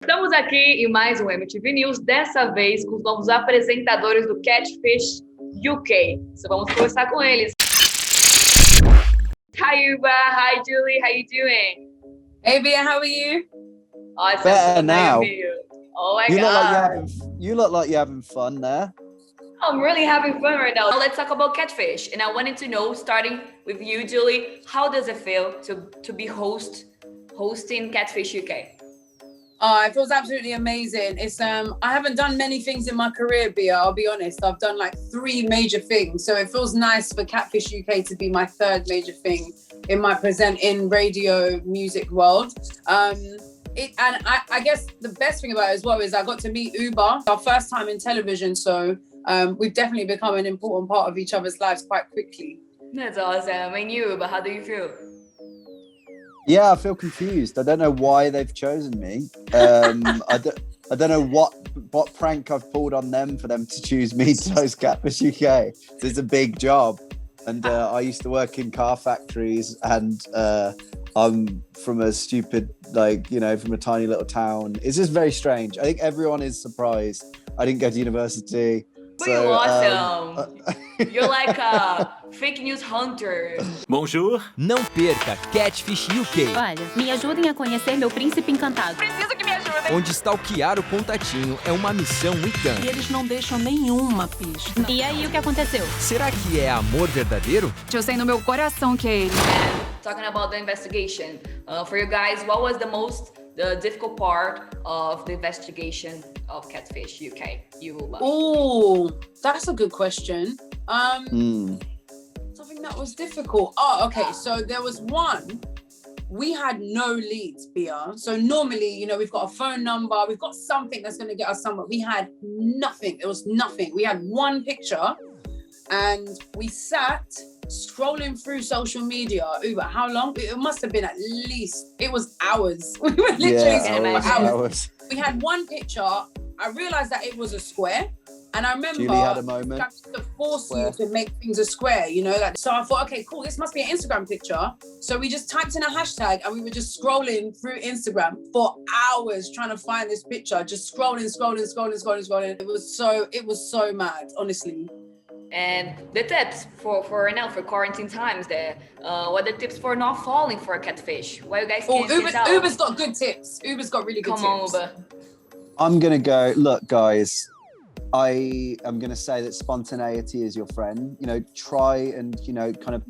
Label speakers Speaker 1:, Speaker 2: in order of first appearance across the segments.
Speaker 1: Estamos aqui em mais um MTV News, dessa vez com os novos apresentadores do Catfish UK. Então vamos conversar com eles. Hi Oobah, hi Julie, how you doing?
Speaker 2: Hey Bia, how are you?
Speaker 1: Awesome.
Speaker 3: Better now.
Speaker 1: Oh my
Speaker 3: You
Speaker 1: God.
Speaker 3: look like you're having fun there.
Speaker 1: I'm really having fun right now. Let's talk about Catfish. And I wanted to know, starting with you, Julie, how does it feel to be hosting Catfish UK?
Speaker 2: Oh, it feels absolutely amazing. It's I haven't done many things in my career, Bia, I'll be honest. I've done like 3 major things. So it feels nice for Catfish UK to be my 3rd major thing in my presenting radio music world. I guess the best thing about it as well is I got to meet Oobah, our first time in television. So we've definitely become an important part of each other's lives quite quickly.
Speaker 1: That's awesome. And you, but how do you feel?
Speaker 3: Yeah, I feel confused. I don't know why they've chosen me. I don't know what prank I've pulled on them for them to choose me to host Catfish UK. It's a big job. And I used to work in car factories, and I'm from a stupid, from a tiny little town. It's just very strange. I think everyone is surprised I didn't go to university.
Speaker 1: But you're awesome. You're like a fake news hunter.
Speaker 4: Bonjour.
Speaker 5: Não perca Catfish UK.
Speaker 6: Olha, me ajudem a conhecer meu príncipe encantado.
Speaker 1: Preciso que me ajudem.
Speaker 5: Onde stalkear o contatinho é uma missão
Speaker 7: E eles não deixam nenhuma pista.
Speaker 6: E aí, o que aconteceu?
Speaker 5: Será que é amor verdadeiro?
Speaker 7: Eu sei no meu coração que é ele.
Speaker 1: Talking about the investigation, for you guys, what was the difficult part of the investigation of Catfish UK?
Speaker 2: Oh, that's a good question. Something that was difficult. Oh, okay. So there was one. We had no leads, Bia. So normally, we've got a phone number, we've got something that's going to get us somewhere. We had nothing. There was nothing. We had one picture, and we sat scrolling through social media. Oobah, how long? It must have been it was hours. We were literally hours. We had one picture. I realized that it was a square. And I remember
Speaker 3: Julie had a moment.
Speaker 2: To force you to make things a square, So I thought, okay, cool, this must be an Instagram picture. So we just typed in a hashtag and we were just scrolling through Instagram for hours trying to find this picture, just scrolling. It was so mad, honestly.
Speaker 1: And the tips for now, for quarantine times there, what are the tips for not falling for a catfish? Why you guys can't
Speaker 2: Oobah's got good tips. Oobah's got really good tips.
Speaker 1: Come on, Oobah.
Speaker 3: I'm going to go, look, guys, I am going to say that spontaneity is your friend. Try and, kind of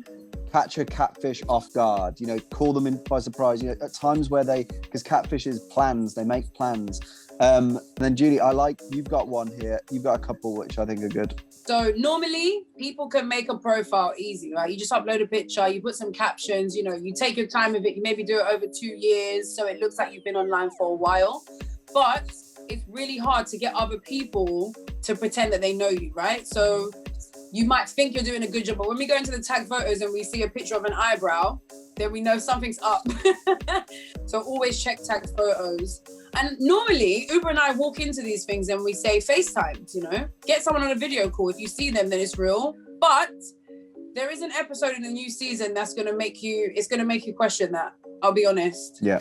Speaker 3: catch a catfish off guard, call them in by surprise, at times where because catfishes plans, they make plans. And then Julie, you've got one here. You've got a couple, which I think are good.
Speaker 2: So normally people can make a profile easy, right? You just upload a picture, you put some captions, you take your time with it. You maybe do it over 2 years. So it looks like you've been online for a while, but it's really hard to get other people to pretend that they know you, right? So you might think you're doing a good job, but when we go into the tag photos and we see a picture of an eyebrow, then we know something's up. So always check tag photos. And normally, Oobah and I walk into these things and we say FaceTime, get someone on a video call. If you see them, then it's real. But there is an episode in the new season that's going to make you question that. I'll be honest.
Speaker 3: Yeah.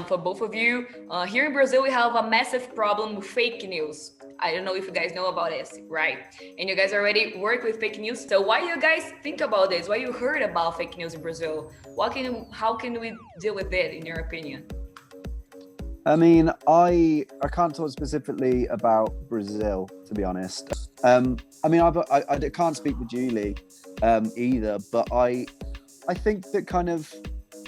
Speaker 1: For both of you, here in Brazil, we have a massive problem with fake news. I don't know if you guys know about this, right? And you guys already work with fake news. So why you guys think about this? Why you heard about fake news in Brazil? How can we deal with it, in your opinion?
Speaker 3: I mean, I can't talk specifically about Brazil, to be honest. I can't speak for Julie either, but I think that kind of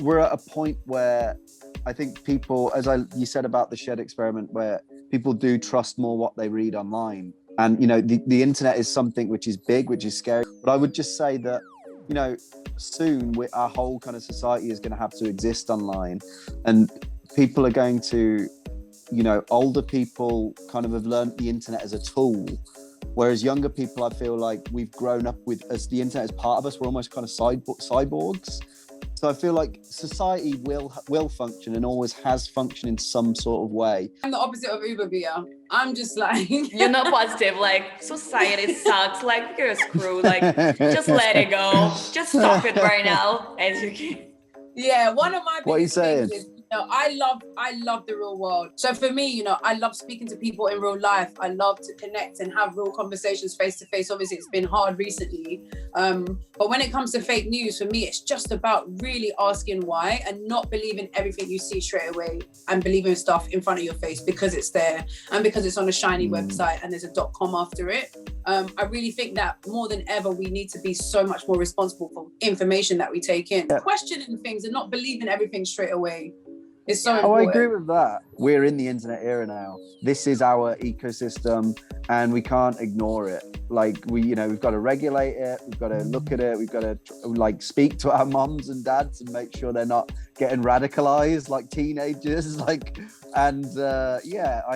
Speaker 3: we're at a point where I think people, you said about the shed experiment, where people do trust more what they read online. And, the internet is something which is big, which is scary. But I would just say that, soon our whole kind of society is going to have to exist online. And people are going to, older people kind of have learned the internet as a tool. Whereas younger people, I feel like we've grown up with, as the internet is part of us, we're almost kind of cyborgs. So I feel like society will function and always has functioned in some sort of way.
Speaker 2: I'm the opposite of Oobah, Bia. I'm just like...
Speaker 1: You're not positive, society sucks, you're a screw, just let it go. Just stop it right now, as you can.
Speaker 2: Yeah, one of my
Speaker 3: What are you saying?
Speaker 2: No, I love the real world. So for me, you know, I love speaking to people in real life. I love to connect and have real conversations face to face. Obviously, it's been hard recently. But when it comes to fake news, for me, it's just about really asking why and not believing everything you see straight away and believing stuff in front of your face because it's there and because it's on a shiny website and there's a .com after it. I really think that more than ever, we need to be so much more responsible for information that we take in. Yeah. Questioning things and not believing everything straight away. It's so important.
Speaker 3: I agree with that. We're in the internet era now. This is our ecosystem and we can't ignore it. Like we've got to regulate it. We've got to look at it. We've got to like speak to our moms and dads and make sure they're not getting radicalized like teenagers. I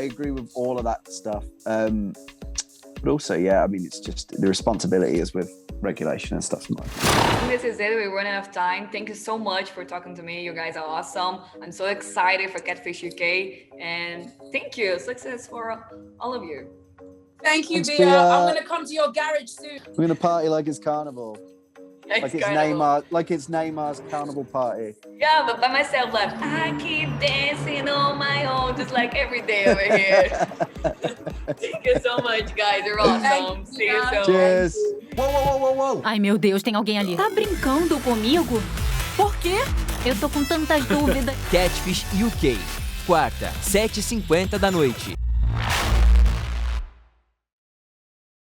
Speaker 3: agree with all of that stuff. But also, I mean, it's just the responsibility is with regulation and stuff.
Speaker 1: This is it. We're running out of time. Thank you so much for talking to me. You guys are awesome. I'm so excited for Catfish UK. And thank you. Success for all of you.
Speaker 2: Thank you, Bia. I'm going to come to your garage soon.
Speaker 3: We're going to party like it's carnival. Like it's Neymar's carnival party.
Speaker 1: Yeah, but by myself, like, I keep dancing on my own, just like every day over here. Thank you so much, guys. You're awesome. See you soon.
Speaker 3: Cheers.
Speaker 5: Uou.
Speaker 6: Ai, meu Deus, tem alguém ali. Tá brincando comigo?
Speaker 7: Por quê?
Speaker 6: Eu tô com tantas dúvidas.
Speaker 5: Catfish UK, quarta, 7h50 da noite.